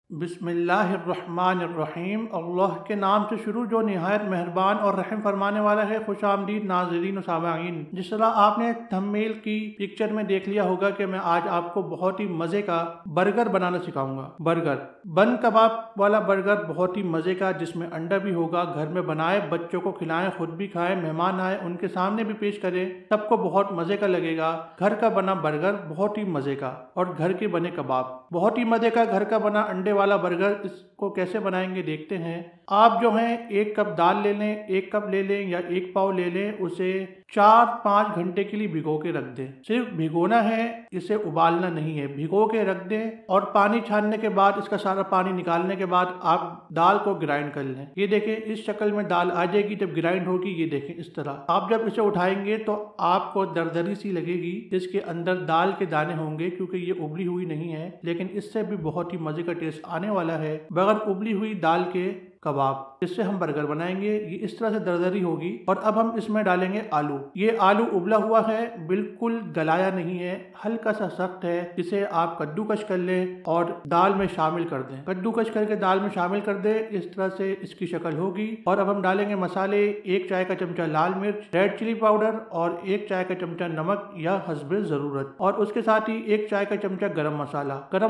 बिस्मिल्लाहिर्रहमानिर्रहीम। अल्लाह के नाम से शुरू जो निहायत मेहरबान और रहम फरमाने वाला है। खुश आमदीद नाज़रीन सामाईन। जिस तरह आपने थंबनेल की पिक्चर में देख लिया होगा कि मैं आज आपको बहुत ही मज़े का बर्गर बनाना सिखाऊंगा। बर्गर बन कबाब वाला बर्गर, बहुत ही मज़े का, जिसमें अंडा भी होगा। घर में बनाए, बच्चों को खिलाएं, खुद भी खाएं, मेहमान आए उनके सामने भी पेश करें, सबको बहुत मज़े का लगेगा। घर का बना बर्गर बहुत ही मज़े का, और घर के बने कबाब बहुत ही मज़े का। घर का बना अंडे वाला बर्गर, इसको कैसे बनाएंगे देखते हैं। आप जो है 1 कप दाल ले लें, 1 कप ले लें या 1 पाव ले लें। उसे 4-5 घंटे के लिए भिगो के रख दें। सिर्फ भिगोना है, इसे उबालना नहीं है। भिगो के रख दें और पानी छानने के बाद, इसका सारा पानी निकालने के बाद आप दाल को ग्राइंड कर लें। ये देखें, इस शक्ल में दाल आ जाएगी जब ग्राइंड होगी। ये देखें इस तरह। आप जब इसे उठाएंगे तो आपको दरदरी सी लगेगी, इसके अंदर दाल के दाने होंगे क्योंकि ये उबली हुई नहीं है। लेकिन इससे भी बहुत ही मजे का टेस्ट आने वाला है बगैर उबली हुई दाल के कबाब। इससे हम बर्गर बनाएंगे। ये इस तरह से दरदरी होगी। और अब हम इसमें डालेंगे आलू। ये आलू उबला हुआ है, बिल्कुल गलाया नहीं है, हल्का सा सख्त है। इसे आप कद्दूकश कर लें और दाल में शामिल कर दें। कद्दूकश करके दाल में शामिल कर दें। इस तरह से इसकी शक्ल होगी। और अब हम डालेंगे मसाले। 1 चाय का चमचा लाल मिर्च, रेड चिली पाउडर और 1 चाय का चमचा नमक या हस्बे जरूरत। और उसके साथ ही 1 चाय का चमचा गरम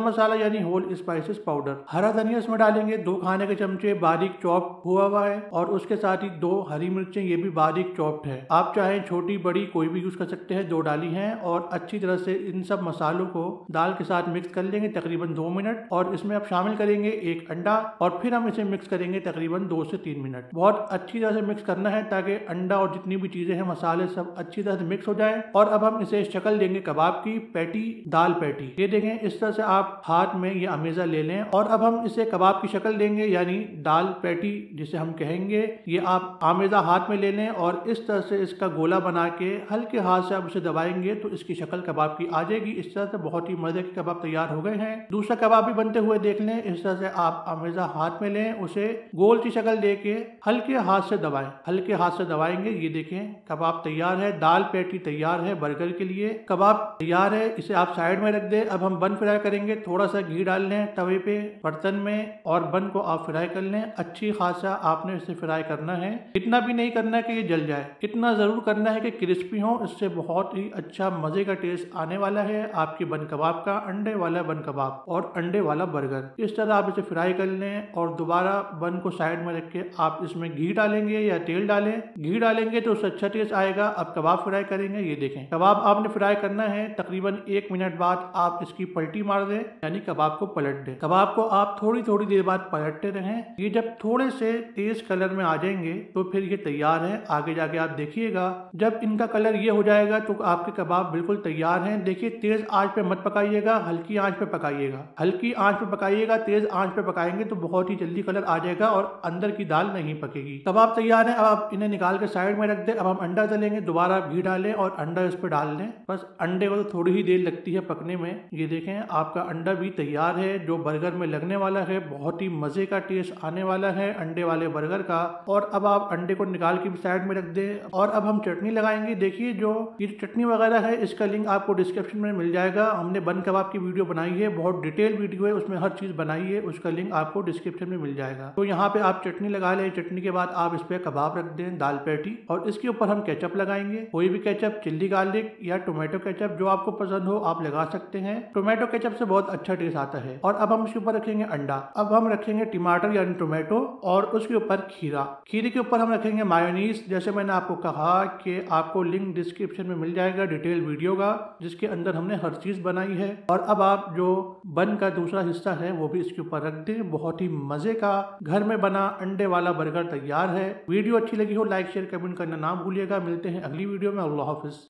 मसाला यानी होल स्पाइसेस पाउडर। हरा धनिया इसमें डालेंगे 2 खाने के चमचे बारीक चॉप हुआ है। और उसके साथ ही 2 हरी मिर्चें, ये भी बारीक चॉप्ड है। आप चाहें छोटी बड़ी कोई भी यूज कर सकते हैं। 2 डाली हैं। और अच्छी तरह से इन सब मसालों को दाल के साथ मिक्स कर लेंगे तकरीबन 2 मिनट। और इसमें आप शामिल करेंगे 1 अंडा और फिर हम इसे मिक्स करेंगे तकरीबन 2 से 3 मिनट। बहुत अच्छी तरह से मिक्स करना है ताकि अंडा और जितनी भी चीजें हैं, मसाले सब अच्छी तरह से मिक्स हो जाए। और अब हम इसे शक्ल देंगे कबाब की। पैटी, दाल पैटी, ये देखें इस तरह से आप हाथ में ये अमेजा ले लें। और अब हम इसे कबाब की शक्ल देंगे, यानी दाल पैटी जिसे हम कहेंगे। ये आप आमेजा हाथ में ले लें और इस तरह से इसका गोला बना के हल्के हाथ से आप उसे दबाएंगे तो इसकी शक्ल कबाब की आ जाएगी। इस तरह से बहुत ही मजे के कबाब तैयार हो गए हैं। दूसरा कबाब भी बनते हुए देख लें। इस तरह से आप आमेजा हाथ में लें, उसे गोल सी शक्ल दे के हल्के हाथ से दबाएं। हल्के हाथ से दबाएंगे। ये देखें कबाब तैयार है। दाल पैटी तैयार है बर्गर के लिए। कबाब तैयार है, इसे आप साइड में रख दें। अब हम बन फ्राई करेंगे। थोड़ा सा घी डाल लें तवे पे, बर्तन में, और बन को आप फ्राई कर लें। अच्छी खासा आपने इसे फ्राई करना है। इतना भी नहीं करना है कि ये जल जाए, इतना जरूर करना है कि क्रिस्पी हो। इससे बहुत ही अच्छा मजे का टेस्ट आने वाला है आपके बन कबाब का। अंडे वाला बन कबाब और अंडे वाला बर्गर। इस तरह आप इसे फ्राई कर लें और दोबारा बन को साइड में रख के आप इसमें घी डालेंगे या तेल डालें। घी डालेंगे तो उससे अच्छा टेस्ट आएगा। अब कबाब फ्राई करेंगे। ये देखें कबाब आपने फ्राई करना है। तकरीबन 1 मिनट बाद आप इसकी पलटी मार दें, यानी कबाब को पलट दें। कबाब को आप थोड़ी थोड़ी देर बाद पलटते रहें। ये जब थोड़े से तेज कलर में आ जाएंगे तो फिर ये तैयार है। आगे जाके आप देखिएगा, जब इनका कलर ये हो जाएगा तो आपके कबाब बिल्कुल तैयार हैं। देखिए, तेज आंच पे मत पकाइएगा, हल्की आंच पे पकाइएगा। हल्की आंच पे पकाइएगा, तेज आंच पे पकाएंगे तो बहुत ही जल्दी कलर आ जाएगा और अंदर की दाल नहीं पकेगी। कबाब तैयार है। अब आप इन्हें निकाल के साइड में रख दें। अब हम अंडा तलेंगे। दोबारा घी डालें और अंडा इस पे डाल दें। बस अंडे को तो थोड़ी ही देर लगती है पकने में। ये देखें आपका अंडा भी तैयार है, जो बर्गर में लगने वाला है। बहुत ही मजे का टेस्ट आने वाला है अंडे वाले बर्गर का। और अब आप अंडे को निकाल के साइड में रख दें। और अब हम चटनी लगाएंगे। देखिए, जो ये चटनी वगैरह है, इसका लिंक आपको डिस्क्रिप्शन में मिल जाएगा। हमने बन कबाब की वीडियो बनाई है, बहुत डिटेल वीडियो है, उसमें हर चीज बनाई है। उसका लिंक आपको डिस्क्रिप्शन में मिल जाएगा। तो यहाँ पे आप चटनी लगा लें। चटनी के बाद आप इस पे कबाब रख दें, दाल पैटी, और इसके ऊपर हम केचप लगाएंगे। कोई भी केचप, चिल्ली गार्लिक या टोमेटो केचप, जो आपको पसंद हो आप लगा सकते हैं। टोमेटो केचप से बहुत अच्छा टेस्ट आता है। और अब हम इसके ऊपर रखेंगे अंडा। अब हम रखेंगे टमाटर यानी टोमेटो, और उसके ऊपर खीरा। खीरे के ऊपर हम रखेंगे मायोनीज। जैसे मैंने आपको कहा कि आपको लिंक डिस्क्रिप्शन में मिल जाएगा डिटेल वीडियो का, जिसके अंदर हमने हर चीज बनाई है। और अब आप जो बन का दूसरा हिस्सा है वो भी इसके ऊपर रख दें। बहुत ही मजे का घर में बना अंडे वाला बर्गर तैयार है। वीडियो अच्छी लगी हो लाइक शेयर कमेंट करना ना भूलिएगा। मिलते हैं अगली वीडियो में। अल्लाह हाफिज।